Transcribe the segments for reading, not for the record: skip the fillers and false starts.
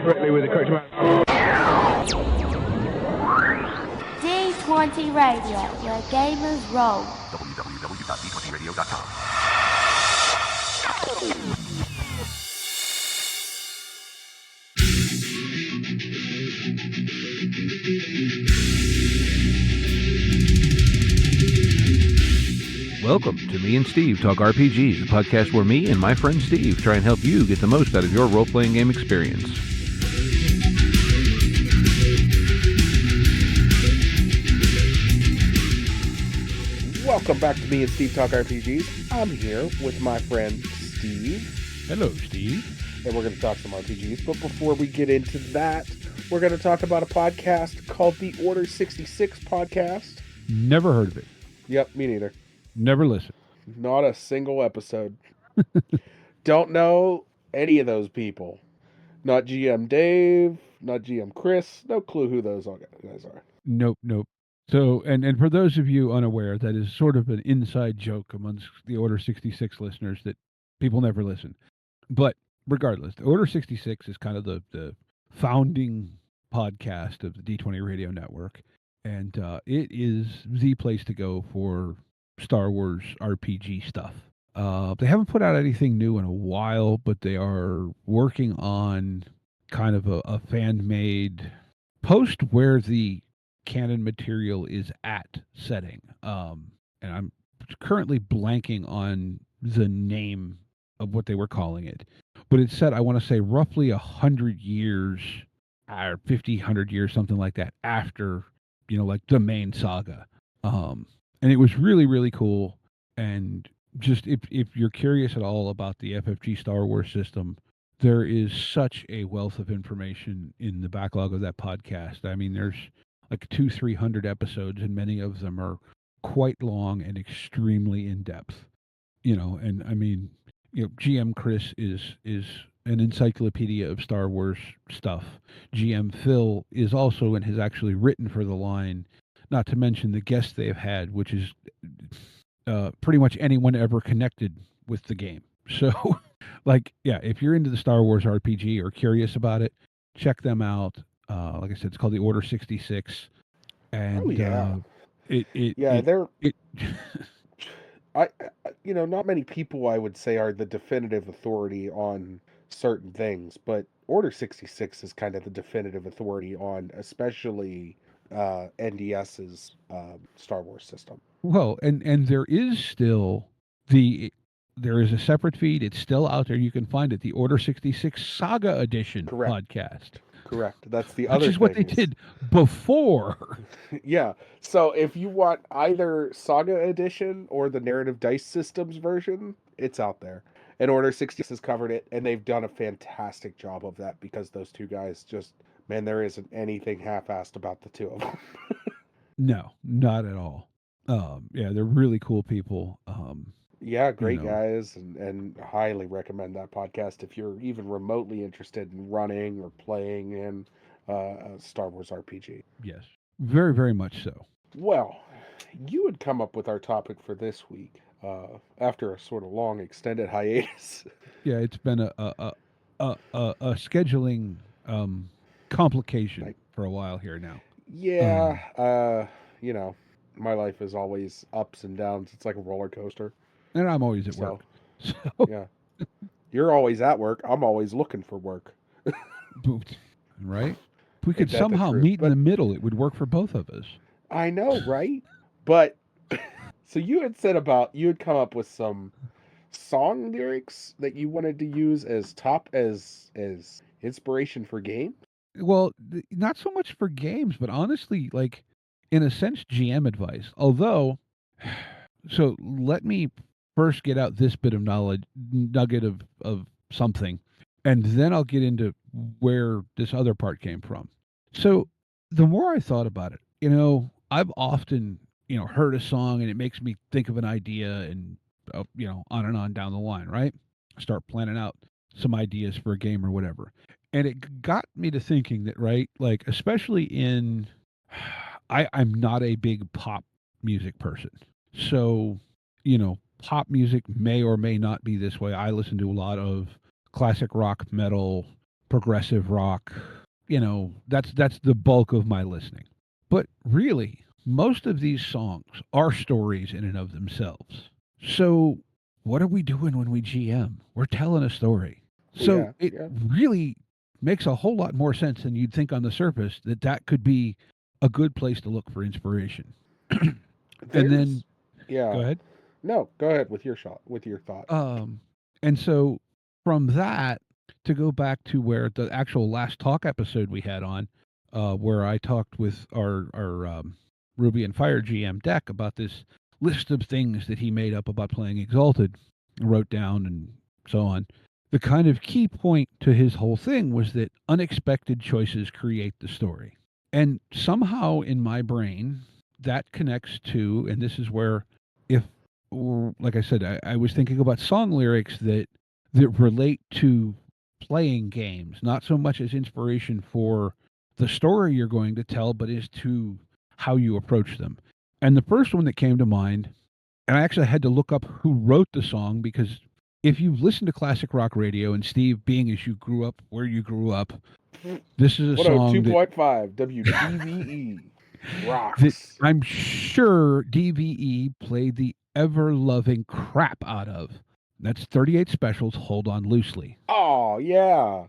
correctly with the correct amount. D20 Radio, where gamers roll. www.d20radio.com. Welcome to Me and Steve Talk RPGs, a podcast where me and my friend Steve try and help you get the most out of your role-playing game experience. Welcome back to Me and Steve Talk RPGs. I'm here with my friend Steve. Hello, Steve. And we're going to talk some RPGs. But before we get into that, we're going to talk about a podcast called the Order 66 Podcast. Never heard of it. Yep, me neither. Never listened. Not a single episode. Don't know any of those people. Not GM Dave, not GM Chris. No clue who those guys are. Nope. So, and for those of you unaware, that is sort of an inside joke amongst the Order 66 listeners that people never listen. But regardless, the Order 66 is kind of the founding podcast of the D20 Radio Network. And it is the place to go for Star Wars RPG stuff. They haven't put out anything new in a while, but they are working on kind of a fan-made post where the canon material is at setting. And I'm currently blanking on the name of what they were calling it. But it said, I want to say, roughly 100 years, or 50, 100 years, something like that, after, like the main saga. And it was really, really cool. And just if you're curious at all about the FFG Star Wars system, there is such a wealth of information in the backlog of that podcast. I mean, there's like 200-300 episodes, and many of them are quite long and extremely in depth. And I mean, GM Chris is an encyclopedia of Star Wars stuff. GM Phil is also and has actually written for the line. Not to mention the guests they've had, which is pretty much anyone ever connected with the game. So, if you're into the Star Wars RPG or curious about it, check them out. Like I said, it's called the Order 66. And not many people I would say are the definitive authority on certain things, but Order 66 is kind of the definitive authority on especially NDS's Star Wars system. Well, and there is still there is a separate feed. It's still out there. You can find it. The Order 66 Saga Edition podcast. Correct. That's the other thing. Which is what they did before. Yeah. So if you want either Saga Edition or the Narrative Dice Systems version, it's out there. And Order 66 has covered it, and they've done a fantastic job of that because those two guys just, man, there isn't anything half-assed about the two of them. No, not at all. They're really cool people. Great guys, and highly recommend that podcast if you're even remotely interested in running or playing in a Star Wars RPG. Yes, very, very much so. Well, you had come up with our topic for this week after a sort of long extended hiatus. Yeah, it's been a scheduling complication for a while here now. Yeah, my life is always ups and downs. It's like a roller coaster. And I'm always at work. So. Yeah. You're always at work. I'm always looking for work. Right? If we could somehow meet in the middle, it would work for both of us. I know, right? But, so you had said you had come up with some song lyrics that you wanted to use as inspiration for games? Well, not so much for games, but honestly, in a sense, GM advice. Although, so let me first get out this bit of nugget of something, and then I'll get into where this other part came from. So the more I thought about it, I've often, heard a song and it makes me think of an idea and, on and on down the line, right? Start planning out some ideas for a game or whatever. And it got me to thinking that, right, especially I'm not a big pop music person. So, pop music may or may not be this way. I listen to a lot of classic rock, metal, progressive rock. That's the bulk of my listening. But really, most of these songs are stories in and of themselves. So, what are we doing when we GM? We're telling a story. So, Yeah, it yeah. really makes a whole lot more sense than you'd think on the surface that could be a good place to look for inspiration. And then, There's, go yeah. ahead. No, go ahead with your shot, with your thought. Um, and so from that to go back to where the actual last talk episode we had on, where I talked with our Ruby and Fire GM deck about this list of things that he made up about playing Exalted, wrote down, and so on. The kind of key point to his whole thing was that unexpected choices create the story. And somehow in my brain, that connects to, and this is where, if, or like I said, I was thinking about song lyrics that relate to playing games, not so much as inspiration for the story you're going to tell, but as to how you approach them. And the first one that came to mind, and I actually had to look up who wrote the song because if you've listened to classic rock radio, and Steve, being as you grew up where you grew up, this is a song that 102.5 WDVE that rocks. I'm sure DVE played the ever loving crap out of. That's 38 Specials, Hold On Loosely. Oh, yeah.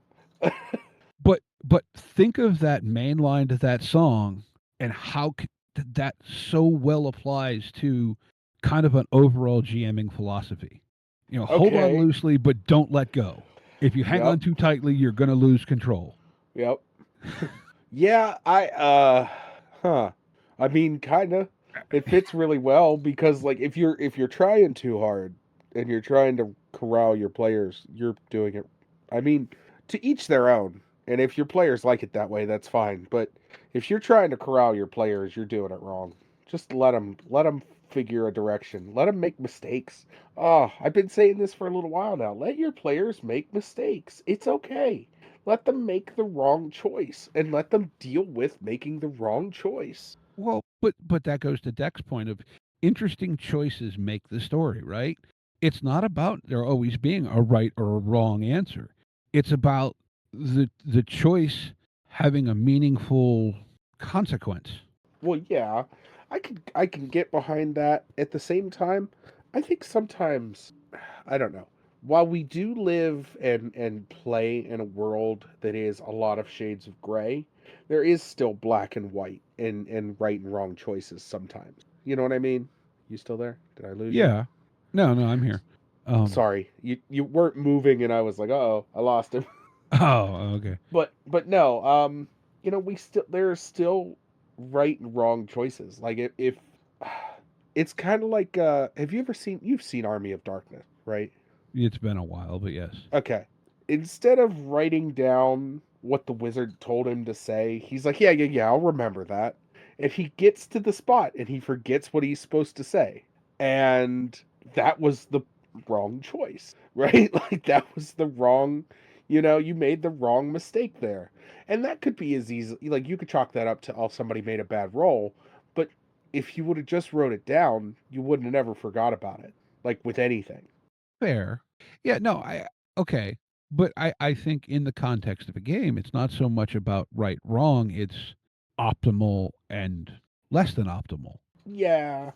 But think of that main line to that song and how that so well applies to kind of an overall GMing philosophy. Hold on Okay. loosely, but don't let go. If you hang Yep. on too tightly, you're going to lose control. Yep. Yeah, huh. I mean, kind of. It fits really well because like if you're trying too hard and you're trying to corral your players, you're doing it. I mean, to each their own. And if your players like it that way, that's fine. But if you're trying to corral your players, you're doing it wrong. Just let them figure a direction. Let them make mistakes. Oh, I've been saying this for a little while now. Let your players make mistakes. It's okay. Let them make the wrong choice and let them deal with making the wrong choice. Well, but that goes to Deck's point of interesting choices make the story, right? It's not about there always being a right or a wrong answer. It's about the choice having a meaningful consequence. Well, yeah, I can get behind that. At the same time, I think sometimes I don't know. While we do live and play in a world that is a lot of shades of gray, there is still black and white and right and wrong choices sometimes. You know what I mean? You still there? Did I lose you? Yeah. No, no, I'm here. Sorry, you weren't moving, and I was like, oh, I lost him. Oh, okay. But no, we still there are still right and wrong choices. Like if it's kind of like have you ever seen you've seen Army of Darkness, right? It's been a while, but yes. Okay. Instead of writing down what the wizard told him to say, he's like, yeah, yeah, yeah, I'll remember that. And he gets to the spot and he forgets what he's supposed to say. And that was the wrong choice, right? Like that was the wrong, you made the wrong mistake there. And that could be as easy, like you could chalk that up to, oh, somebody made a bad roll. But if you would have just wrote it down, you wouldn't have never forgot about it, like with anything. Fair. Yeah, no, okay. But I think in the context of a game, it's not so much about right, wrong, it's optimal and less than optimal. Yeah.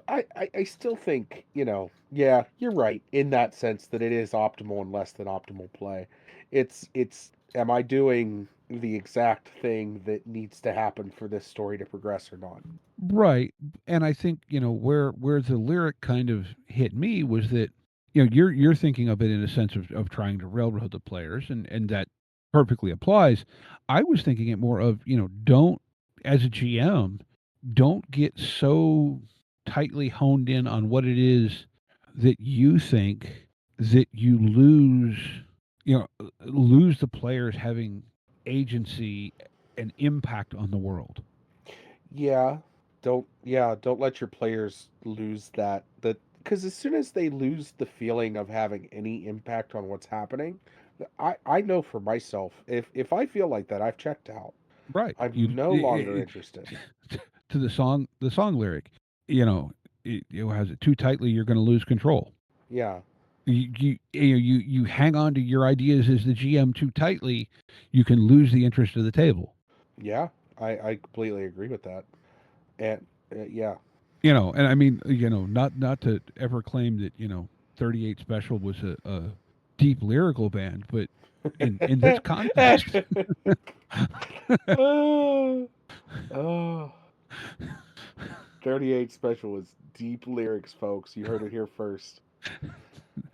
I still think, yeah, you're right in that sense that it is optimal and less than optimal play. Am I doing the exact thing that needs to happen for this story to progress or not? Right. And I think, where the lyric kind of hit me was that, you're thinking of it in a sense of trying to railroad the players, and that perfectly applies. I was thinking it more of, don't, as a GM, don't get so tightly honed in on what it is that you think that you lose the players having agency and impact on the world. Don't let your players lose that because as soon as they lose the feeling of having any impact on what's happening, I know for myself, if I feel like that, I've checked out. Right. I'm no longer interested. To the song lyric, you know, it has it too tightly, you're going to lose control. Yeah. You hang on to your ideas as the GM too tightly, you can lose the interest of the table. Yeah, I completely agree with that. And yeah, And I mean, not to ever claim that 38 Special was a deep lyrical band, but in this context, oh, oh, 38 Special was deep lyrics, folks. You heard it here first.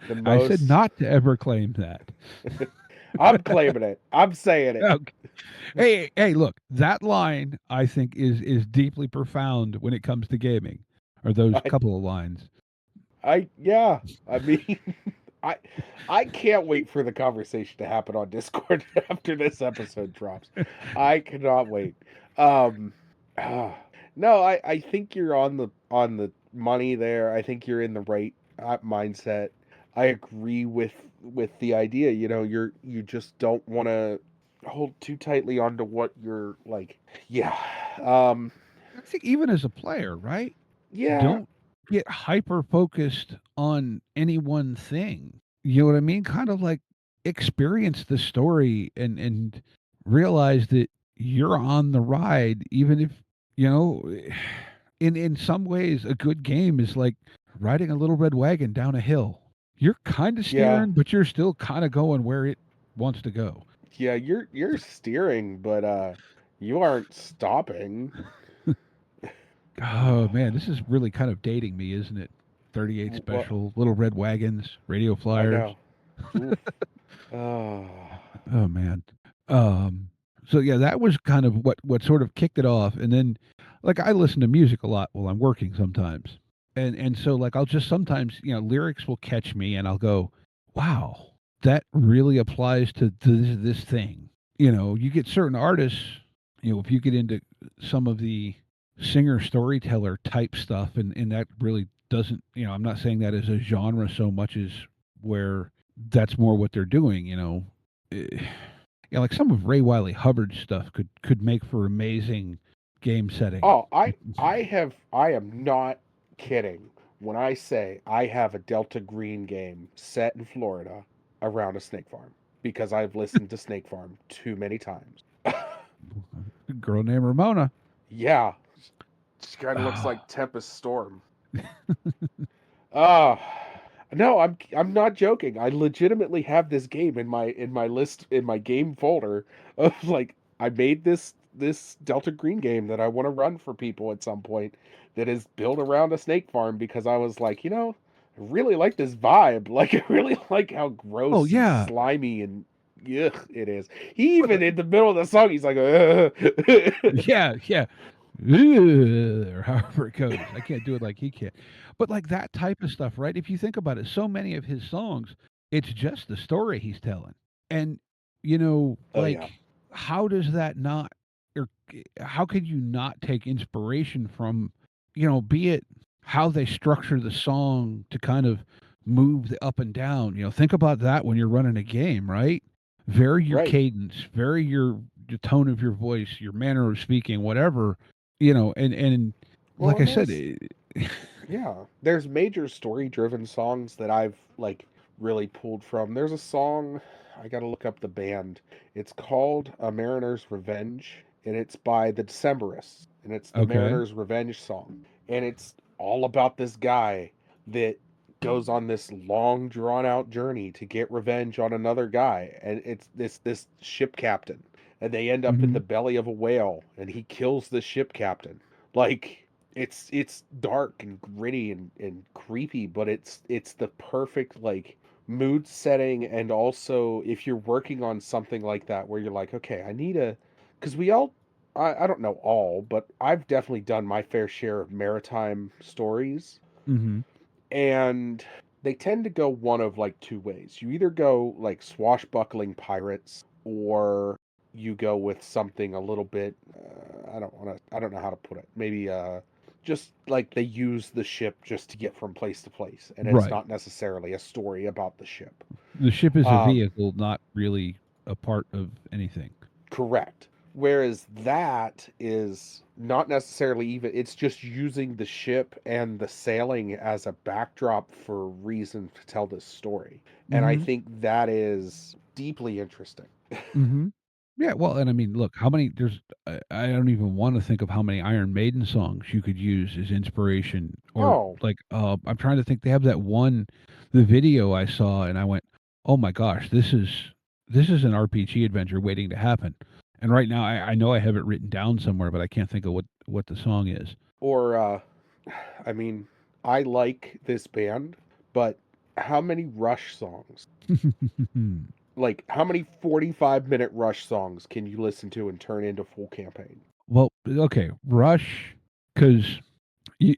The I said most. not to ever claim that. I'm claiming it. I'm saying it. Okay. Hey, look, that line I think is deeply profound when it comes to gaming, or those I, couple of lines. yeah. I mean, I, I can't wait for the conversation to happen on Discord after this episode drops. I cannot wait. Um, ah, no, I think you're on the money there. I think you're in the right mindset. I agree with the idea. You just don't want to hold too tightly onto what you're like. Yeah. Um, I think even as a player, right? yeah. Don't get hyper focused on any one thing. You know what I mean? Kind of like experience the story and realize that you're on the ride, even if you know. In some ways, a good game is like riding a little red wagon down a hill. You're kind of Yeah. steering, but you're still kind of going where it wants to go. Yeah, you're steering, but you aren't stopping. Oh man, this is really kind of dating me, isn't it? 38 What? Special, little red wagons, radio I flyers. know. Oof. Oh, Oh man. Um so yeah, that was kind of what sort of kicked it off. And then like I listen to music a lot while I'm working sometimes. And so like I'll just sometimes, lyrics will catch me and I'll go, "Wow, that really applies to this thing." You get certain artists, if you get into some of the singer storyteller type stuff and that really doesn't, I'm not saying that as a genre so much as where that's more what they're doing, Eh, yeah, like some of Ray Wiley Hubbard's stuff could make for amazing game setting. oh, I am not kidding when I say I have a Delta Green game set in Florida around a snake farm because I've listened to Snake Farm too many times. A girl named Ramona. Yeah, she kind of looks Ah, like Tempest Storm. Ah, no, I'm not joking. I legitimately have this game in my list in my game folder of like I made this Delta Green game that I want to run for people at some point that is built around a snake farm because I was like, I really like this vibe. Like I really like how oh gross and yeah, slimy and yuck it is. He but even in the middle of the song he's like, yeah, yeah. Ugh, or however it goes. I can't do it like he can. But like that type of stuff, right? If you think about it, so many of his songs, it's just the story he's telling. And Oh yeah. like how does that not or how could you not take inspiration from, be it how they structure the song to kind of move the up and down. Think about that when you're running a game, right? Vary your Right. cadence, vary your tone of your voice, your manner of speaking, whatever, and Well, like I and said, yeah, there's major story-driven songs that I've like really pulled from. There's a song I gotta look up the band. It's called A Mariner's Revenge, and it's by the Decemberists, and it's the okay. Mariner's Revenge song, and it's all about this guy that goes on this long, drawn-out journey to get revenge on another guy, and it's this ship captain, and they end up in Hmm. the belly of a whale, and he kills the ship captain. Like it's dark and gritty and creepy, but it's the perfect like mood setting. And also if you're working on something like that where you're like, okay, I need a because we all I don't know all, but I've definitely done my fair share of maritime stories, Hmm. and they tend to go one of like two ways. You either go like swashbuckling pirates, or you go with something a little bit I don't know how to put it. Maybe just like they use the ship just to get from place to place, and it's Right. not necessarily a story about the ship. The ship is a Um vehicle, not really a part of anything. Correct. Whereas that is not necessarily even, it's just using the ship and the sailing as a backdrop for reason to tell this story. And I Mm-hmm. think that is deeply interesting. Mm-hmm. Yeah, well, and I mean, look, how many I don't even want to think of how many Iron Maiden songs you could use as inspiration, or Oh, like, I'm trying to think. They have that one, the video I saw, and I went, "Oh my gosh, this is an RPG adventure waiting to happen." And right now, I know I have it written down somewhere, but I can't think of what the song is. or, I mean, I like this band, but how many Rush songs? Like, how many 45-minute Rush songs can you listen to and turn into full campaign? Well, okay, Rush, because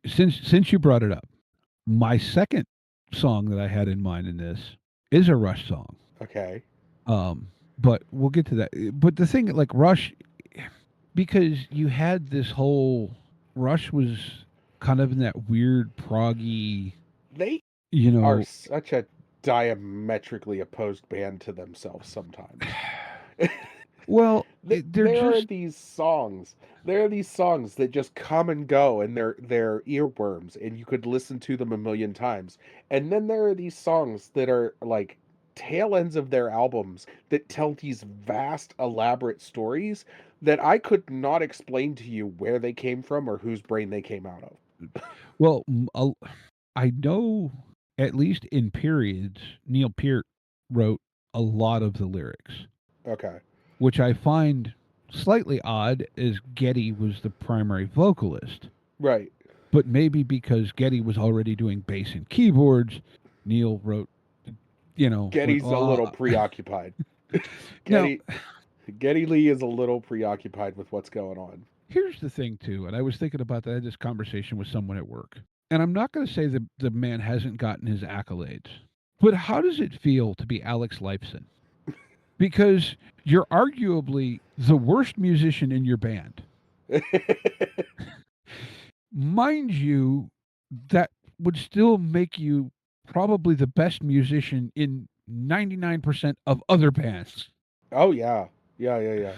since you brought it up, my second song that I had in mind in this is a Rush song. Okay. But we'll get to that. But the thing, like Rush, because you had this whole Rush was kind of in that weird proggy, They you are know. such a diametrically opposed band to themselves sometimes. Well, they're There are just these songs. There are these songs that just come and go, and they're earworms, and you could listen to them a million times. And then there are these songs that are like tail ends of their albums that tell these vast, elaborate stories that I could not explain to you where they came from or whose brain they came out of. well. I know at least in periods, Neil Peart wrote a lot of the lyrics, Okay. which I find slightly odd, as Getty was the primary vocalist. Right. But maybe because Getty was already doing bass and keyboards, Neil wrote, went, Getty's a little oh, preoccupied. now, Getty Getty Lee is a little preoccupied with what's going on. here's the thing, too. And I was thinking about that. I had this conversation with someone at work. And I'm not going to say that the man hasn't gotten his accolades, but how does it feel to be Alex Lifeson? Because you're arguably the worst musician in your band. Mind you, that would still make you probably the best musician in 99% of other bands. Oh yeah. Yeah, yeah, yeah.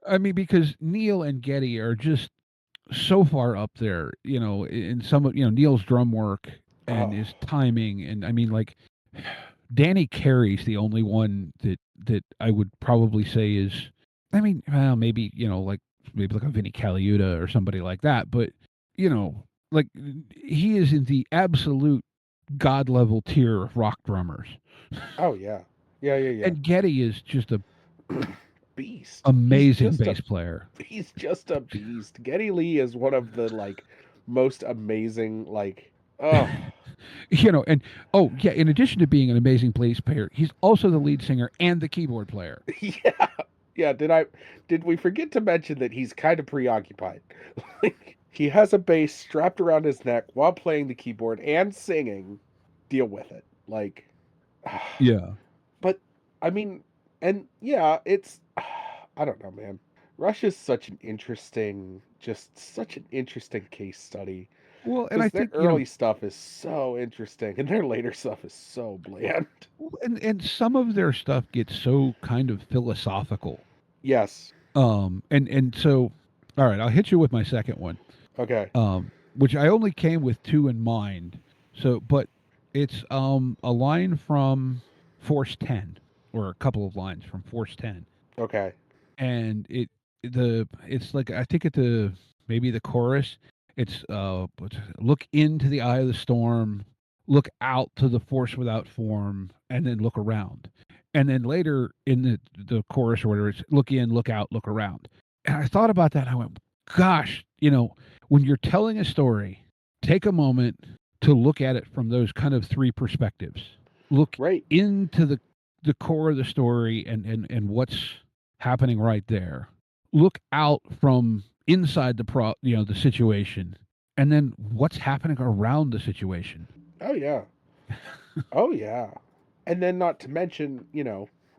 I mean, because Neil and Getty are just so far up there, in some of, Neil's drum work and Oh, his timing. And I mean, like, Danny Carey's the only one that I would probably say is, I mean, well, maybe, maybe like a Vinnie Caliuta or somebody like that. But, like, he is in the absolute god level tier of rock drummers. oh yeah. Yeah, yeah, And Getty is just a yeah. Beast. amazing bass player. He's just a beast. Getty Lee is one of the like most amazing like oh And oh yeah, in addition to being an amazing bass player, he's also the lead singer and the keyboard player. yeah. Yeah, did we forget to mention that he's kind of preoccupied? Like he has a bass strapped around his neck while playing the keyboard and singing. Deal with it. Like Yeah. but I mean, and yeah, it's I don't know, man. Rush is just such an interesting case study Well, and I because their think, early stuff is so interesting and their later stuff is so bland. and some of their stuff gets so kind of philosophical. Yes. And so, all right, I'll hit you with my second one. Okay. Which I only came with two in mind. So, but it's a line from Force 10, or a couple of lines from Force 10. Okay. And it's like, I think at the maybe the chorus, it's look into the eye of the storm, look out to the force without form, and then look around. And then later in the chorus or whatever, it's look in, look out, look around. And I thought about that and I went, gosh, when you're telling a story, take a moment to look at it from those kind of three perspectives. Look Right. into the core of the story and what's happening right there. Look out from inside the situation, and then what's happening around the situation. Oh yeah. Oh yeah. And then not to mention,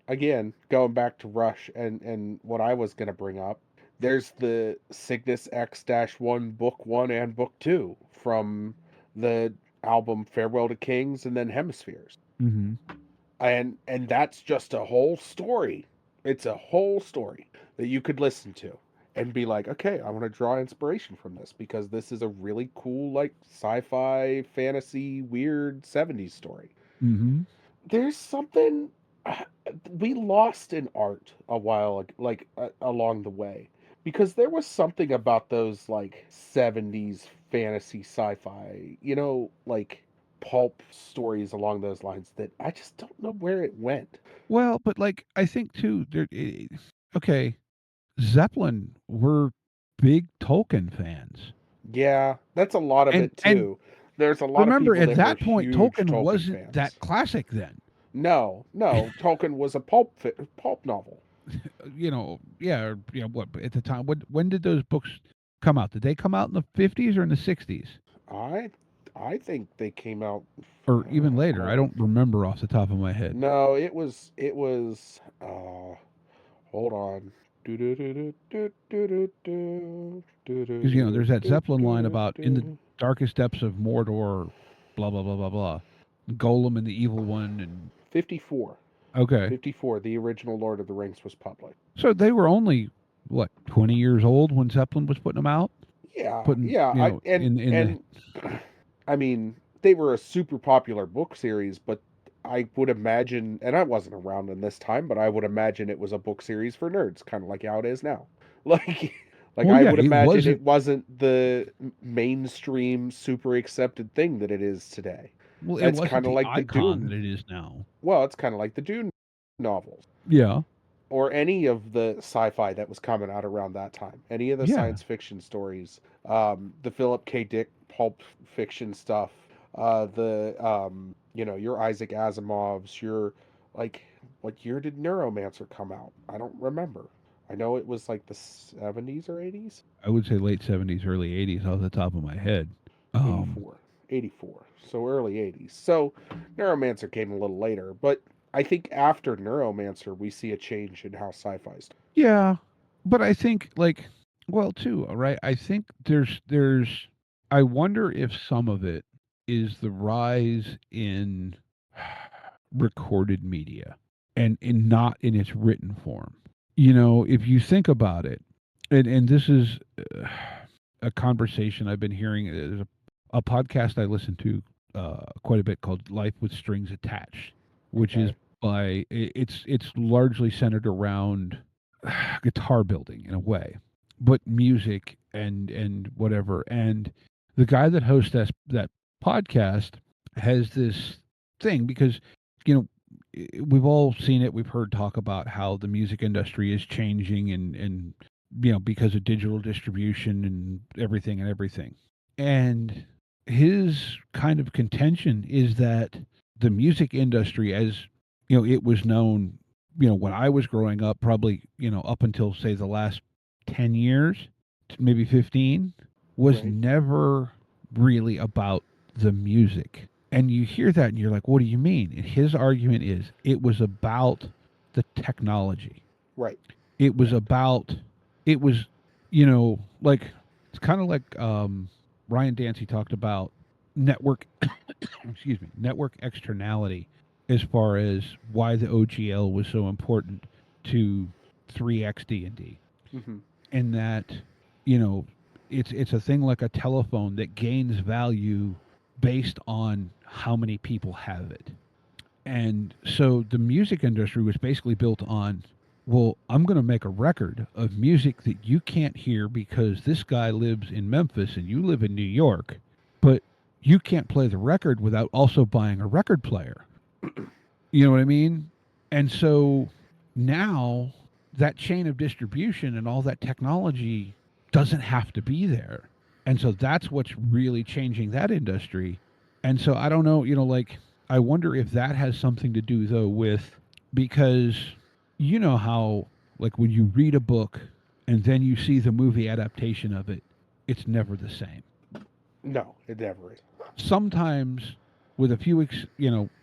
again, going back to Rush and what I was going to bring up, there's the Cygnus X-1 Book 1 and Book 2 from the album Farewell to Kings and then Hemispheres. Mm-hmm. And that's just a whole story. It's a whole story that you could listen to. and be like, okay, I want to draw inspiration from this because this is a really cool, like, sci-fi, fantasy, weird 70s story. Mm-hmm. There's something uh, we lost in art a while, along the way, because there was something about those, like, 70s fantasy sci-fi, like pulp stories along those lines that I just don't know where it went. Well, but like I think too, okay, Zeppelin were big Tolkien fans, Yeah, that's a lot of it and too. There's a lot of remember people at that were that point huge Tolkien Tolkien wasn't that fans. classic then. No, no, Tolkien was a pulp novel. Yeah, what at the time? When did those books come out? Did they come out in the 50s or in the 60s I I think they came out. or even later? I Hold on. don't remember off the top of my head. No, it was. Hold on. Because there's that Zeppelin line about in the darkest depths of Mordor, blah blah blah blah blah, Golem and the Evil One, and 54. okay, 54. The original Lord of the Rings was published. so they were only what 20 years old when Zeppelin was putting them out, Yeah, putting yeah. I in the and I mean, they were a super popular book series, but I would imagine, and I wasn't around in this time, but I would imagine it was a book series for nerds, kind of like how it is now. Like, like well, I yeah, would it imagine wasn't. it wasn't the mainstream, super accepted thing that it is today. Well, it It's wasn't kind of the like the icon that Dune. it is now. Well, it's kind of like the Dune novels, Yeah, or any of the sci-fi that was coming out around that time. Any of the yeah. science fiction stories, the Philip K. Dick pulp fiction stuff, your Isaac Asimovs, your, like, what year did Neuromancer come out? I don't remember. I know it was like the 70s or 80s. I would say late 70s, early 80s off the top of my head. Um, 84. 84. So early 80s. So Neuromancer came a little later, but I think after Neuromancer we see a change in how sci-fi's. yeah, but I think like, well, too, right? I think there's. I wonder if some of it is the rise in recorded media and in not in its written form. If you think about it, and this is a conversation I've been hearing. There's a podcast I listen to quite a bit called Life with Strings Attached, which is Okay. it's largely centered around guitar building in a way, but music and whatever. And the guy that hosts that podcast has this thing because you know we've all seen it. We've heard talk about how the music industry is changing and because of digital distribution and everything. And his kind of contention is that the music industry, as it was known, when I was growing up, probably, up until say the last 10 years, maybe 15, was Right. never really about the music. And you hear that and you're like, what do you mean? And his argument is it was about the technology. Right. It was Right. about, it was, like, it's kind of like Ryan Dancy talked about network, excuse me, network externality as far as why the OGL was so important to 3X D&D. Hmm. And that, you know, it's a thing like a telephone that gains value based on how many people have it. And so the music industry was basically built on, well, I'm going to make a record of music that you can't hear because this guy lives in Memphis and you live in New York, but you can't play the record without also buying a record player. You know what I mean? And so now that chain of distribution and all that technology doesn't have to be there. And so that's what's really changing that industry. And so I don't know, like I wonder if that has something to do though with because you know how like when you read a book and then you see the movie adaptation of it, it's never the same. No, it never is. Sometimes with a few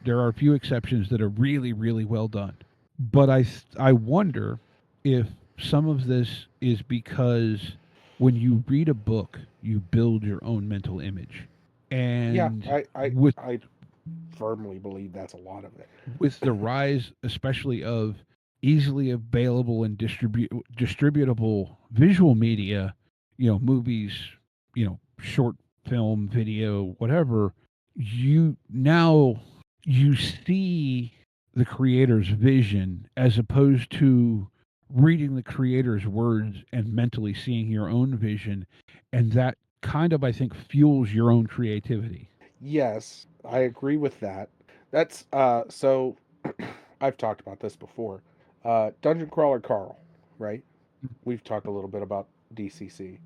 there are a few exceptions that are really really well done, but I wonder if some of this is because when you read a book you build your own mental image, Yeah, and I, I, with I firmly believe that's a lot of it. with the rise especially of easily available and distributable visual media, movies, short film, video, whatever, you see the creator's vision as opposed to reading the creator's words and mentally seeing your own vision, and that kind of, I think, fuels your own creativity. Yes, I agree with that. That's so I've talked about this before. Dungeon Crawler Carl, right? We've talked a little bit about DCC.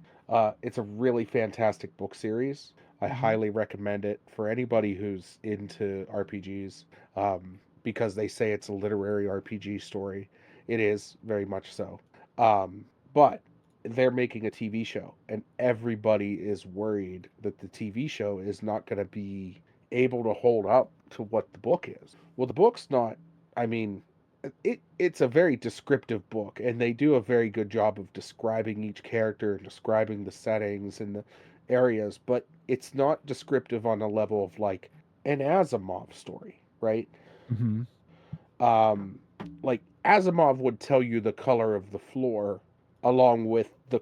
It's a really fantastic book series. I Mm-hmm. highly recommend it for anybody who's into RPGs, because they say it's a literary RPG story. It is very much so. But they're making a TV show, and everybody is worried that the TV show is not going to be able to hold up to what the book is. Well, the book's not. I mean, it's a very descriptive book, and they do a very good job of describing each character and describing the settings and the areas, but it's not descriptive on a level of like an Asimov story, right? Mm-hmm. um like Asimov would tell you the color of the floor along with the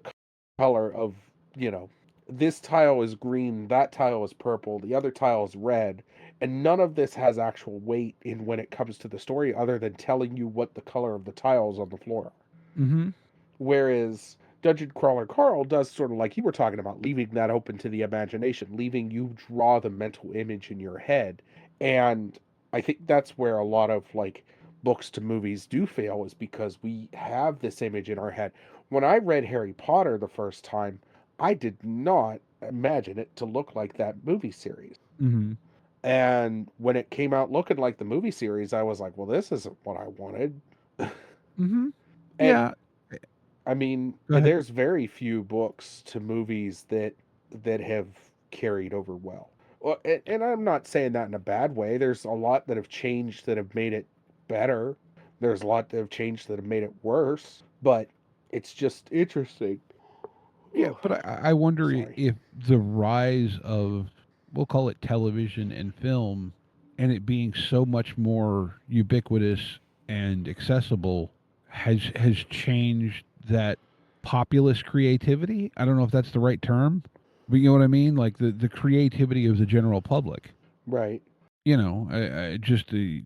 color of, you know, this tile is green, that tile is purple, the other tile is red, and none of this has actual weight in when it comes to the story other than telling you what the color of the tiles on the floor are. Mm-hmm. Whereas Dungeon Crawler Carl does sort of like you were talking about, leaving that open to the imagination, leaving you draw the mental image in your head. And I think that's where a lot of like books to movies do fail, is because we have this image in our head. When I read Harry Potter the first time, I did not imagine it to look like that movie series. Mm-hmm. And when it came out looking like the movie series, I was like, well, this isn't what I wanted. Mm-hmm. And Yeah. I mean, Go ahead. there's very few books to movies that have carried over well. Well, and I'm not saying that in a bad way. There's a lot that have changed that have made it better. There's a lot that have changed that have made it worse. But it's just interesting. Yeah, Oh, but I wonder sorry. if the rise of, we'll call it television and film, and it being so much more ubiquitous and accessible has changed that populist creativity. I don't know if that's the right term, but you know what I mean? Like the creativity of the general public. Right. I just the,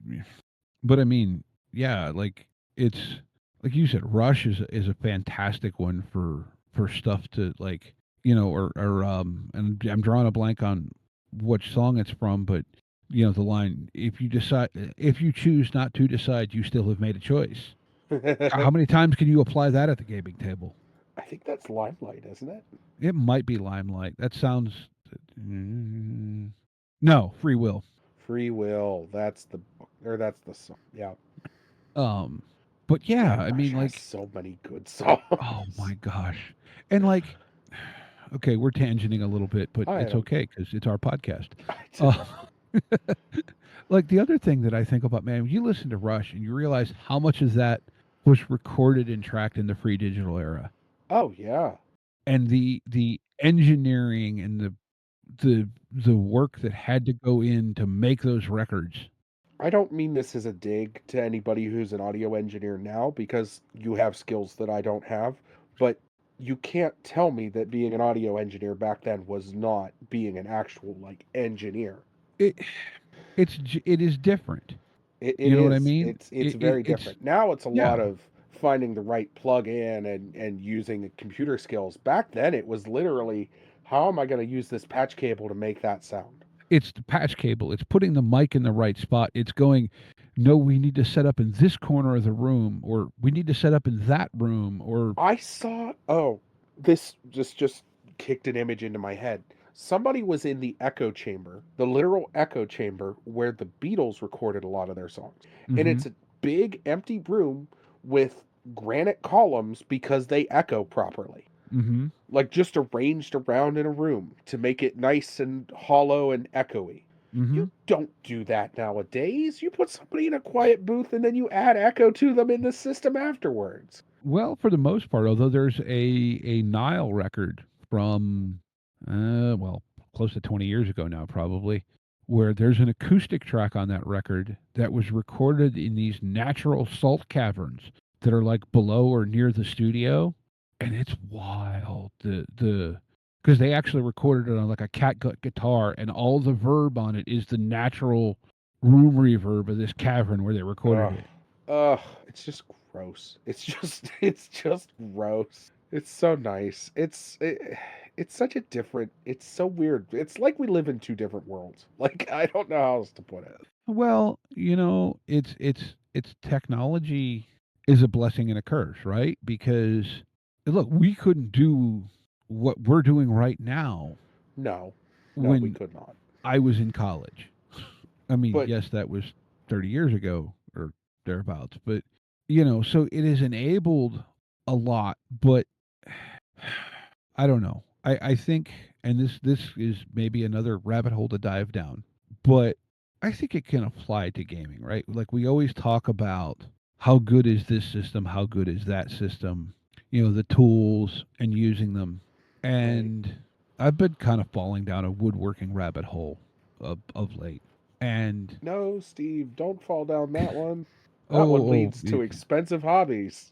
but I mean, yeah, like it's like you said, Rush is a fantastic one for stuff to like, and I'm drawing a blank on which song it's from, but the line, if you choose not to decide, you still have made a choice. How many times can you apply that at the gaming table? I think that's Limelight, isn't it? It might be Limelight. That sounds, mm, no, Free Will. Free Will. That's the book, or that's the song. Yeah. Um, but yeah, Man, I Rush mean, has like, so many good oh songs. my gosh. And like, okay, we're tangenting a little bit, but I it's don't. okay because it's our podcast. I Uh, don't. like the other thing that I think about, man, when you listen to Rush and you realize how much of that was recorded and tracked in the free digital era, Oh yeah. and the engineering and the work that had to go in to make those records. I don't mean this as a dig to anybody who's an audio engineer now, because you have skills that I don't have, but you can't tell me that being an audio engineer back then was not being an actual like engineer. It it is different. It You know what I is. mean? It's very It's different. Now it's a yeah. lot of finding the right plug in and using computer skills. Back then it was literally, how am I going to use this patch cable to make that sound? It's the patch cable. It's putting the mic in the right spot. It's going, no, we need to set up in this corner of the room, or we need to set up in that room, or I saw, oh, this just kicked an image into my head. Somebody was in the echo chamber, the literal echo chamber where the Beatles recorded a lot of their songs. And mm-hmm, it's a big empty room with granite columns because they echo properly. mm-hmm, Like just arranged around in a room to make it nice and hollow and echoey. mm-hmm. You don't do that nowadays. You put somebody in a quiet booth and then you add echo to them in the system afterwards. Well, for the most part, although there's a Nile record from, well, close to 20 years ago now, probably, where there's an acoustic track on that record that was recorded in these natural salt caverns that are like below or near the studio, and it's wild. The because they actually recorded it on like a catgut guitar, and all the verb on it is the natural room reverb of this cavern where they recorded Ugh. it. Ugh. It's just gross. It's just gross. It's so nice. It's such a different. It's so weird. It's like we live in two different worlds. Like I don't know how else to put it. Well, it's technology is a blessing and a curse, right? Because look, we couldn't do what we're doing right now No, no, we when could not. I was in college. I mean, But yes, that was 30 years ago or thereabouts, but so it has enabled a lot, but I don't know. I think, and this is maybe another rabbit hole to dive down, but I think it can apply to gaming, right? Like we always talk about how good is this system, how good is that system, the tools and using them. right. And I've been kind of falling down a woodworking rabbit hole of late. And No, Steve, don't fall down that one. That one oh, leads to expensive hobbies.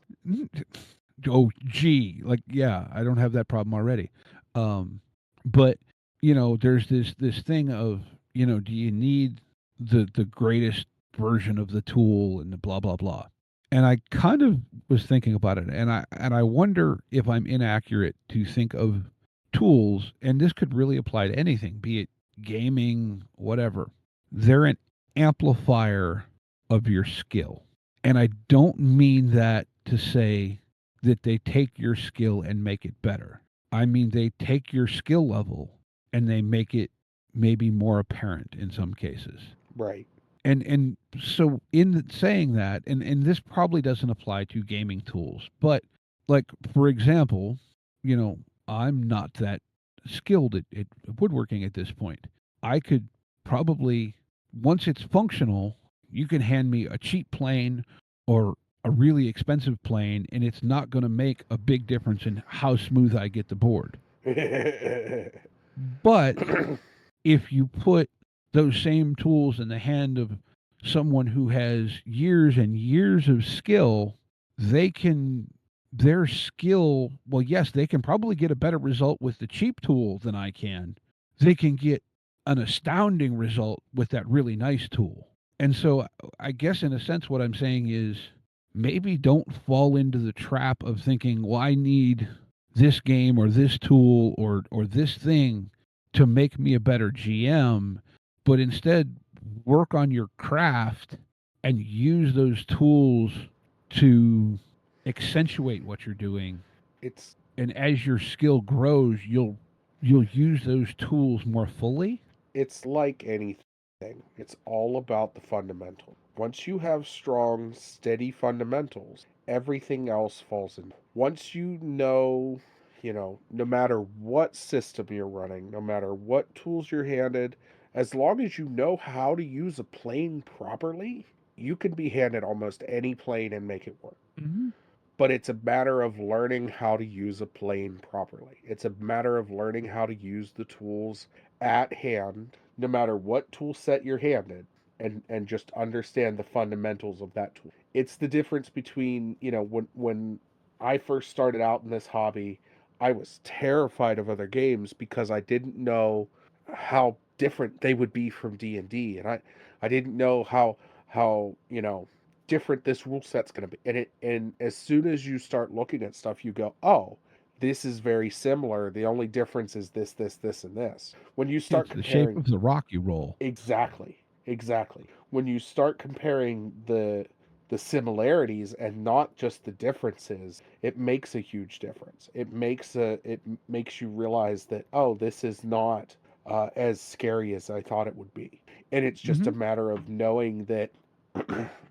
oh, gee, like yeah, I don't have that problem already. Um, but there's this thing of do you need the greatest version of the tool and the blah blah blah. And I kind of was thinking about it, and I wonder if I'm inaccurate to think of tools, and this could really apply to anything, be it gaming, whatever. They're an amplifier of your skill. And I don't mean that to say that they take your skill and make it better. I mean, they take your skill level and they make it maybe more apparent in some cases. Right. And so in saying that, and this probably doesn't apply to gaming tools, but like for example, I'm not that skilled at woodworking at this point. I could probably, once it's functional, you can hand me a cheap plane or a really expensive plane, and it's not going to make a big difference in how smooth I get the board. But if you put those same tools in the hand of someone who has years and years of skill, they can, their skill, well, yes, they can probably get a better result with the cheap tool than I can. They can get an astounding result with that really nice tool. And so I guess in a sense, what I'm saying is maybe don't fall into the trap of thinking, well, I need this game or this tool or this thing to make me a better GM, but instead work on your craft and use those tools to accentuate what you're doing. it's And as your skill grows, you'll use those tools more fully. it's like anything. It's all about the fundamentals. Once you have strong, steady fundamentals, everything else falls in. Once no matter what system you're running, no matter what tools you're handed, as long as you know how to use a plane properly, you can be handed almost any plane and make it work. Mm-hmm. But it's a matter of learning how to use a plane properly. It's a matter of learning how to use the tools at hand, no matter what tool set you're handed, and just understand the fundamentals of that tool. It's the difference between, when I first started out in this hobby, I was terrified of other games because I didn't know how different they would be from D&D, and I didn't know how different this rule set's going to be. And as soon as you start looking at stuff, you go, "Oh, this is very similar. The only difference is this, and this." When you start It's the shape comparing, of the rock you roll. exactly. When you start comparing the similarities and not just the differences, it makes a huge difference. It makes you realize that, oh, this is not as scary as I thought it would be. And it's just Mm-hmm. a matter of knowing that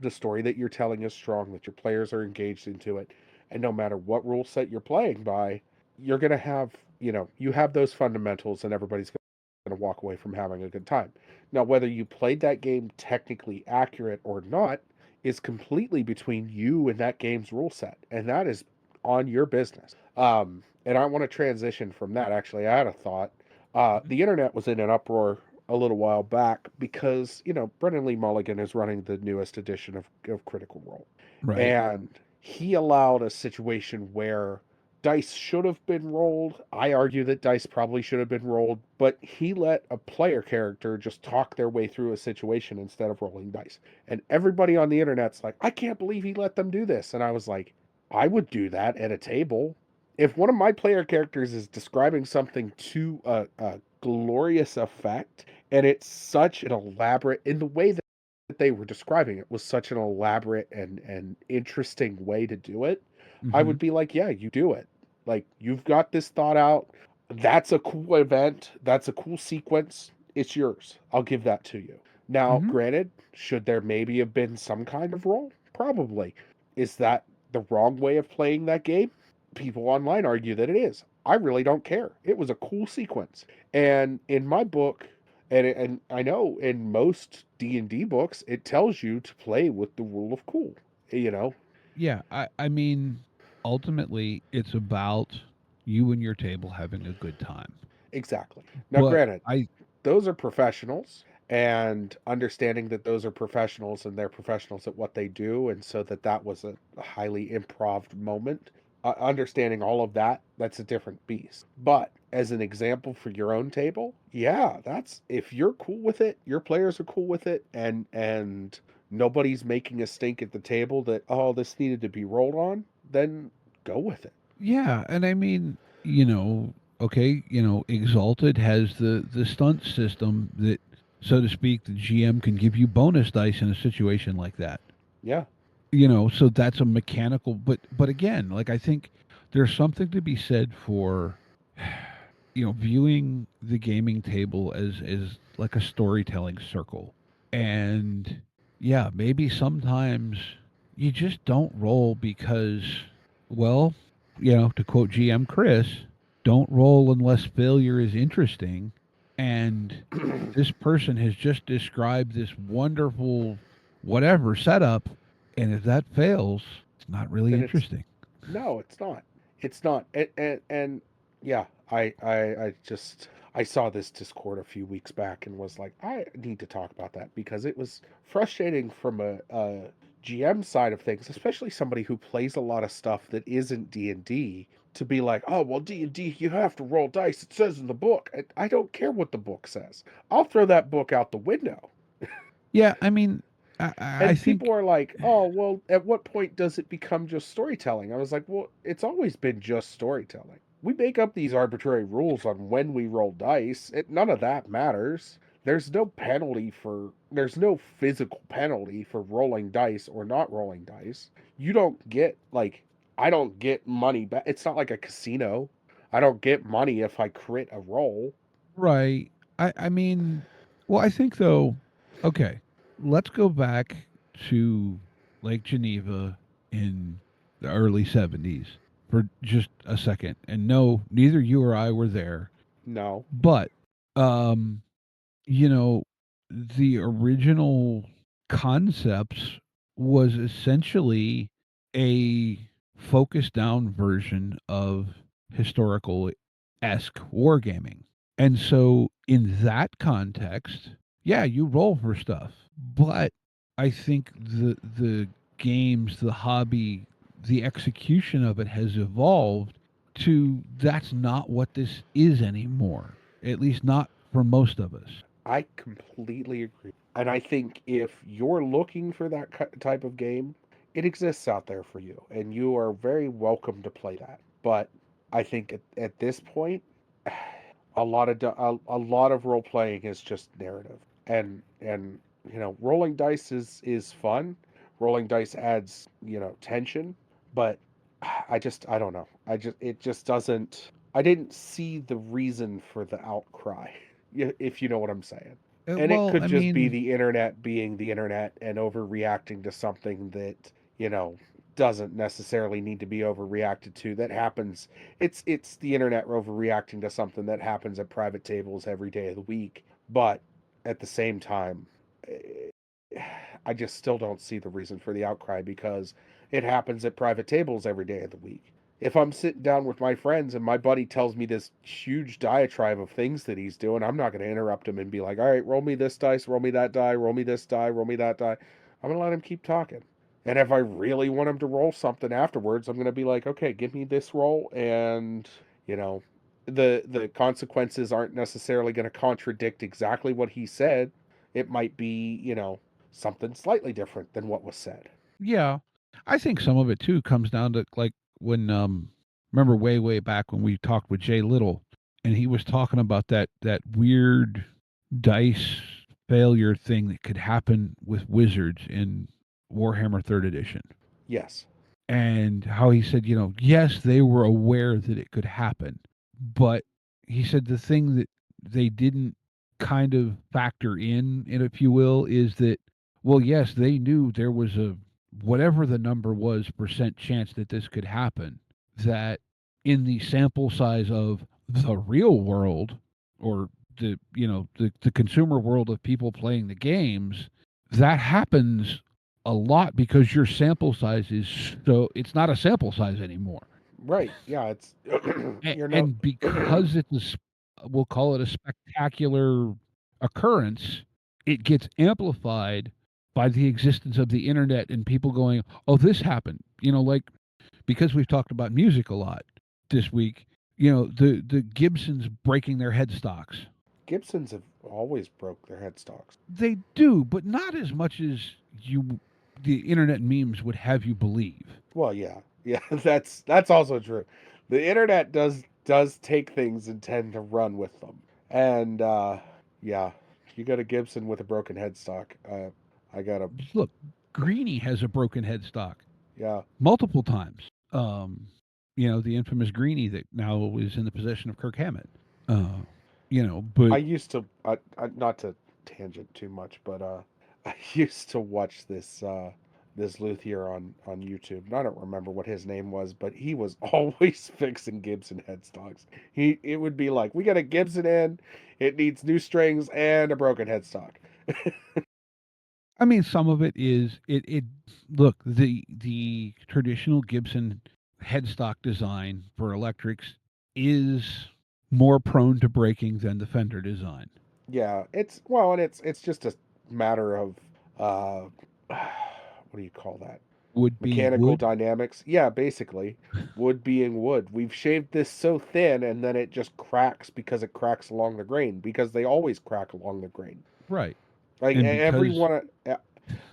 the story that you're telling is strong, that your players are engaged into it, and no matter what rule set you're playing by, you're going to have, you have those fundamentals, and everybody's going to walk away from having a good time. Now, whether you played that game technically accurate or not is completely between you and that game's rule set, and that is on your business. And I want to transition from that. Actually, I had a thought. The internet was in an uproar a little while back because, Brennan Lee Mulligan is running the newest edition of Critical Role. Right. And he allowed a situation where dice should have been rolled. I argue that dice probably should have been rolled, but he let a player character just talk their way through a situation instead of rolling dice. And everybody on the internet's like, I can't believe he let them do this. And I was like, I would do that at a table. If one of my player characters is describing something to a glorious effect, and it's such an elaborate, in the way that they were describing it was such an elaborate and interesting way to do it, I Mm-hmm. would be like, yeah, you do it. Like, you've got this thought out. That's a cool event. That's a cool sequence. It's yours. I'll give that to you. Now, Mm-hmm. granted, should there maybe have been some kind of role? Probably. Is that the wrong way of playing that game? People online argue that it is. I really don't care. It was a cool sequence. And in my book, and I know in most D&D books, it tells you to play with the rule of cool, you know? Yeah, I mean, ultimately, it's about you and your table having a good time. Exactly. Now, But granted, I, those are professionals, and understanding that those are professionals and they're professionals at what they do, and so that was a highly improv moment. Understanding all of that, that's a different beast. But as an example for your own table, yeah, that's if you're cool with it, your players are cool with it, and nobody's making a stink at the table that, oh, this needed to be rolled on, then go with it. yeah, and I mean, okay, Exalted has the stunt system that, so to speak, the GM can give you bonus dice in a situation like that. Yeah. So that's a mechanical, but again, like I think there's something to be said for viewing the gaming table as like a storytelling circle. And yeah, maybe sometimes you just don't roll because, well, to quote GM Chris, don't roll unless failure is interesting. And this person has just described this wonderful whatever setup, and if that fails, it's not really Then it's interesting. No, it's not. It's not. And yeah, I just I saw this Discord a few weeks back and was like, I need to talk about that because it was frustrating from a GM side of things, especially somebody who plays a lot of stuff that isn't D&D, to be like, oh, well, D&D, you have to roll dice. It says in the book. I don't care what the book says. I'll throw that book out the window. Yeah, I mean, I And people think are like, oh, well, at what point does it become just storytelling? I was like, well, it's always been just storytelling. We make up these arbitrary rules on when we roll dice. None of that matters. There's no physical penalty for rolling dice or not rolling dice. You don't get, like, I don't get money back. It's not like a casino. I don't get money if I crit a roll. right. I mean, well, I think though, okay, let's go back to Lake Geneva in the early 70s for just a second. And no, neither you or I were there, No. but um, you know, the original concepts was essentially a focused down version of historical esque wargaming. And so, in that context, yeah, you roll for stuff. But I think the games, the hobby, the execution of it has evolved to that's not what this is anymore. At least not for most of us. I completely agree. And I think if you're looking for that type of game, it exists out there for you, and you are very welcome to play that. But I think at this point, a lot of role playing is just narrative, and rolling dice is fun. Rolling dice adds tension, but I don't know. It just doesn't. I didn't see the reason for the outcry, if you know what I'm saying. And it Well, could I just be mean, the internet being the internet and overreacting to something that, you know, doesn't necessarily need to be overreacted to. That happens. It's the internet overreacting to something that happens at private tables every day of the week. But at the same time, I just still don't see the reason for the outcry because it happens at private tables every day of the week. if I'm sitting down with my friends and my buddy tells me this huge diatribe of things that he's doing, I'm not going to interrupt him and be like, all right, roll me this dice, roll me that die, roll me this die, roll me that die. I'm going to let him keep talking. And if I really want him to roll something afterwards, I'm going to be like, okay, give me this roll. And, you know, the consequences aren't necessarily going to contradict exactly what he said. It might be, something slightly different than what was said. Yeah. I think some of it too comes down to like when remember way back when we talked with Jay Little and he was talking about that weird dice failure thing that could happen with wizards in Warhammer 3rd edition. Yes. And how he said, yes, they were aware that it could happen, but he said the thing that they didn't kind of factor in, if you will, is that, well, yes, they knew there was a whatever the number was percent chance that this could happen, that in the sample size of the real world or the consumer world of people playing the games, that happens a lot because your sample size is so it's not a sample size anymore. Right. Yeah, it's you're no And because we'll call it a spectacular occurrence, it gets amplified by the existence of the internet and people going, "Oh, this happened." Like because we've talked about music a lot this week, the Gibsons breaking their headstocks. Gibsons have always broke their headstocks. They do, but not as much as the internet memes would have you believe. Well, yeah. Yeah, that's also true. The internet does take things and tend to run with them. And yeah, you got a Gibson with a broken headstock. I got a Look, Greenie has a broken headstock yeah. multiple times. The infamous Greenie that now is in the possession of Kirk Hammett. I But used to not to tangent too much, but I used to watch this luthier on YouTube. And I don't remember what his name was, but he was always fixing Gibson headstocks. It would be like, we got a Gibson in, it needs new strings and a broken headstock. I mean, some of it is it. Look, the traditional Gibson headstock design for electrics is more prone to breaking than the Fender design. Yeah, and it's just a matter of uh what do you call that? Wood being Mechanical wood, dynamics. Yeah, basically. Wood being wood. We've shaved this so thin and then it just cracks because it cracks along the grain because they always crack along the grain. right? Like And because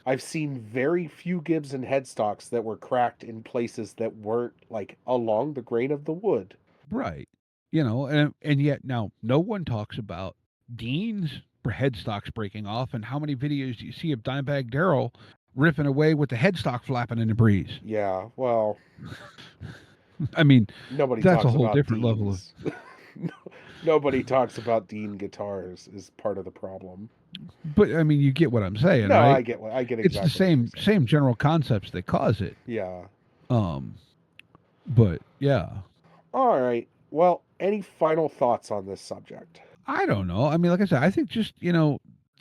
I've seen very few Gibson headstocks that were cracked in places that weren't like along the grain of the wood. right, and yet now no one talks about Dean's for headstocks breaking off, and how many videos do you see of Dimebag Darrell riffing away with the headstock flapping in the breeze? Yeah, well, I mean, nobody that's a talks whole about different level of. Dean's. Nobody talks about Dean guitars is part of the problem. But I mean, you get what I'm saying, No, right? I get It's the exactly what you're saying. same general concepts that cause it. Yeah. Um, but yeah, All right. Well, any final thoughts on this subject? I don't know. I mean, like I said, I think just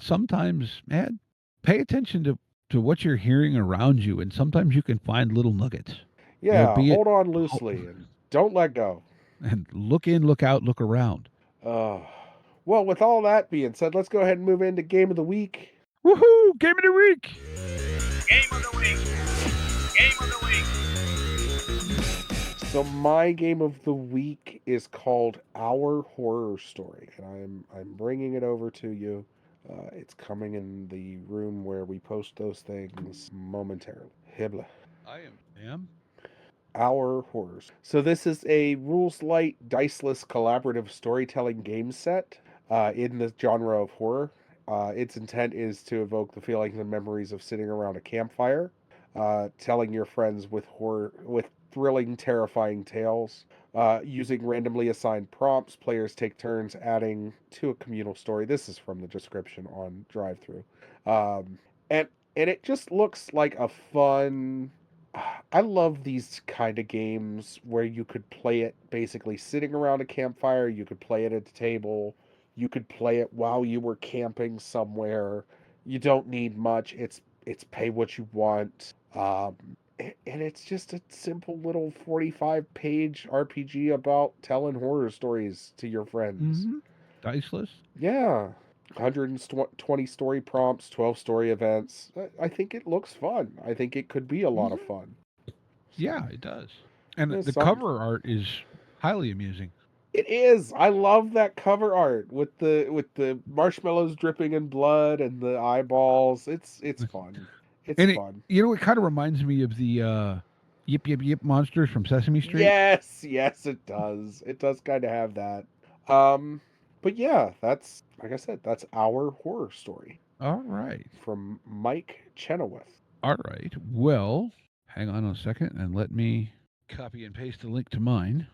sometimes, man, pay attention to what you're hearing around you, and sometimes you can find little nuggets. Yeah, Be it hold on loosely and don't let go. and look in, look out, look around. Uh, well, with all that being said, let's go ahead and move into game of the week. Woohoo! Game of the week. Game of the week. Game of the week. So my game of the week is called Our Horror Story, and I'm bringing it over to you. It's coming in the room where we post those things momentarily. Hibla. I am. Our Horrors. So this is a rules light, diceless, collaborative storytelling game set in the genre of horror. Its intent is to evoke the feelings and memories of sitting around a campfire, telling your friends with thrilling, terrifying tales. Using randomly assigned prompts, players take turns adding to a communal story. This is from the description on drive-through, um, and it just looks like a fun. I love these kind of games where you could play it basically sitting around a campfire. You could play it at a table. You could play it while you were camping somewhere. You don't need much. It's pay what you want. And it's just a simple little 45-page RPG about telling horror stories to your friends. Mm-hmm. Diceless. Yeah. 120 story prompts, 12 story events. I think it looks fun. I think it could be a lot of Mm-hmm. fun. Yeah, So, it does. And there's the some. cover art is highly amusing. It is. I love that cover art with the marshmallows dripping in blood and the eyeballs. It's fun. It's And it, fun. it kind of reminds me of the Yip Yip Yip monsters from Sesame Street. Yes, yes, it does. It does kind of have that. Um, but yeah, that's like I said, that's our horror story All right. from Mike Chenoweth. All right. Well, hang on a second and let me copy and paste the link to mine.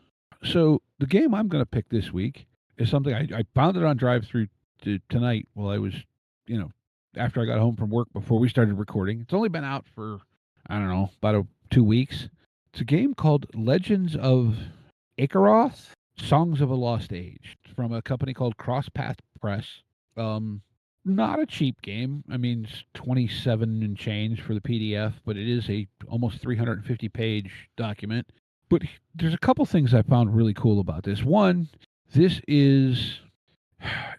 So the game I'm going to pick this week is something I found it on drive through tonight while I was, you know, after I got home from work before we started recording. It's only been out for, I don't know, about 2 weeks. It's a game called Legends of Akaroth, Songs of a Lost Age from a company called Crosspath Press. Um, Not a cheap game. I mean, it's 27 and change for the PDF, but it is a almost 350 page document. But there's a couple things I found really cool about this. One, this is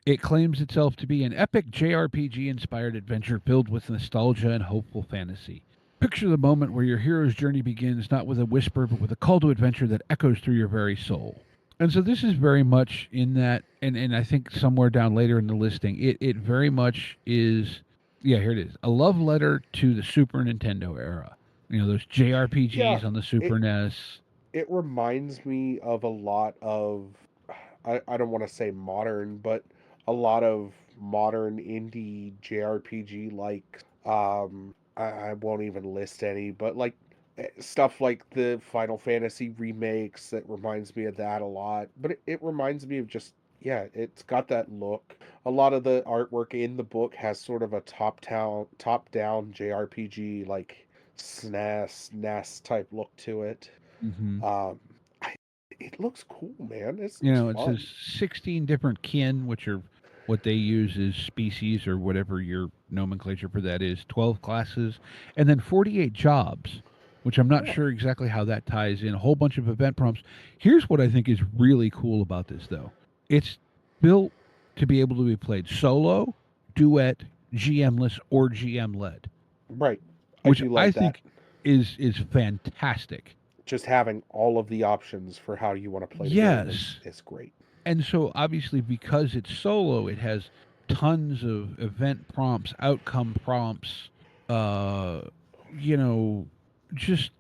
it claims itself to be an epic JRPG inspired adventure filled with nostalgia and hopeful fantasy. Picture the moment where your hero's journey begins not with a whisper, but with a call to adventure that echoes through your very soul. And so this is very much in that, and I think somewhere down later in the listing, it very much is, yeah, here it is, a love letter to the Super Nintendo era. You know, those Yeah, JRPGs on the Super it NES. it reminds me of a lot of I don't want to say modern, but a lot of modern indie JRPG like I won't even list any, but like stuff like the Final Fantasy remakes that reminds me of that a lot. But it reminds me of just yeah, it's got that look. A lot of the artwork in the book has sort of a top down JRPG like SNES type look to it. Mm-hmm. Um, I, it looks cool, man. You It's know, it says fun. 16 different kin, which are what they use as species or whatever your nomenclature for that is, 12 classes, and then 48 jobs, which I'm not Yeah, sure exactly how that ties in. A whole bunch of event prompts. Here's what I think is really cool about this, though it's built to be able to be played solo, duet, GM-less, or GM led, right. I which do I like that. think is fantastic. Just having all of the options for how you want to play the game Yes. is great. And so obviously because it's solo, it has tons of event prompts, outcome prompts, uh, you know, just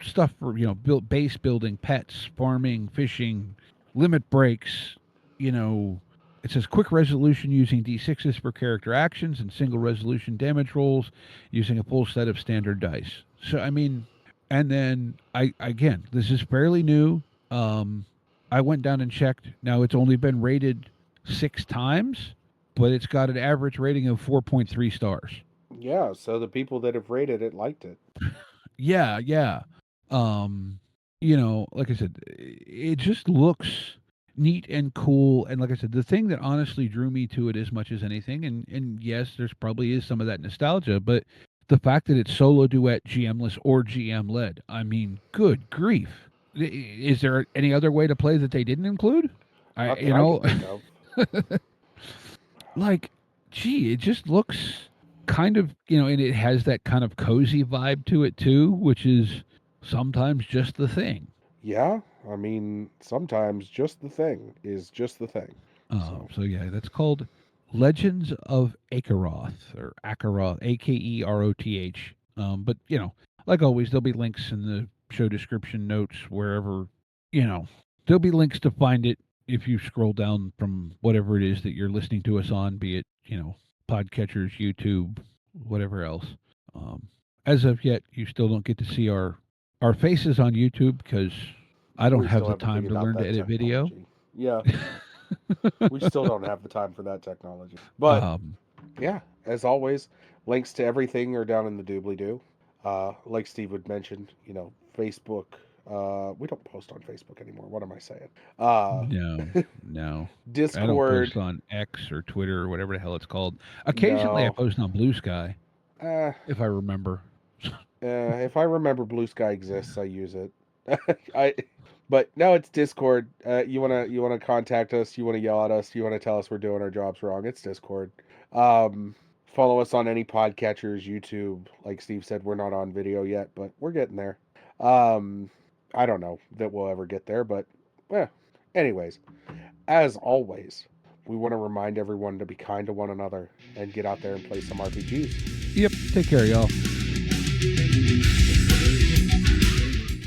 stuff for, build base building, pets, farming, fishing, limit breaks, you know, it says quick resolution using D6s for character actions and single resolution damage rolls using a full set of standard dice. So I mean, and then I again, this is fairly new. Um, I went down and checked. Now it's only been rated 6 times, but it's got an average rating of 4.3 stars. Yeah, so the people that have rated it liked it. Yeah, yeah. Um, like I said, it just looks neat and cool. And like I said, the thing that honestly drew me to it as much as anything, and yes, there's probably is some of that nostalgia, but the fact that it's solo duet, GM-less, or GM led. I mean, good grief. Is there any other way to play that they didn't include? I, Not that you I can know, think of. like, gee, it just looks kind of, and it has that kind of cozy vibe to it too, which is sometimes just the thing. Yeah, I mean, sometimes just the thing is just the thing. So, So yeah, that's called Legends of Akaroth or Akaroth, Akeroth. But like always, there'll be links in the show description notes wherever, there'll be links to find it if you scroll down from whatever it is that you're listening to us on, be it podcatchers, YouTube, whatever else. Um, as of yet, you still don't get to see our faces on YouTube because I don't we have still the haven't time figured to out learn to that edit video. technology. Yeah, we still don't have the time for that technology. But um, yeah, as always, links to everything are down in the doobly doo. Like Steve would mention, Facebook. We don't post on Facebook anymore. What am I saying? Uh, no, no. I don't Discord. post on X or Twitter or whatever the hell it's called. Occasionally I No. post on BlueSky, Uh, if I remember. If I remember BlueSky exists, I use it. But no, it's Discord. You wanna contact us, you wanna yell at us, you wanna tell us we're doing our jobs wrong, it's Discord. Follow us on any podcatchers, YouTube. Like Steve said, we're not on video yet, but we're getting there. I don't know that we'll ever get there, but anyways, as always, we want to remind everyone to be kind to one another and get out there and play some RPGs. Yep. Take care, y'all.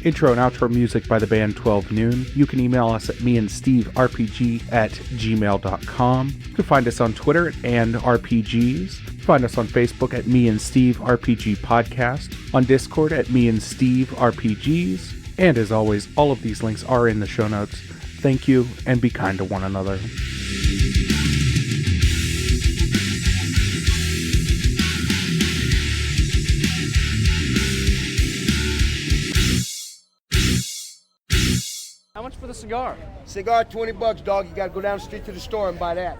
Intro and outro music by the band 12 Noon. You can email us at meandsteverpg@gmail.com. You can find us on Twitter and RPGs. Find us on Facebook at Me and Steve RPG Podcast. On Discord at Me and Steve RPGs. And as always, all of these links are in the show notes. Thank you, and be kind to one another. How much for the cigar? Cigar, $20, dog. You gotta go down the street to the store and buy that.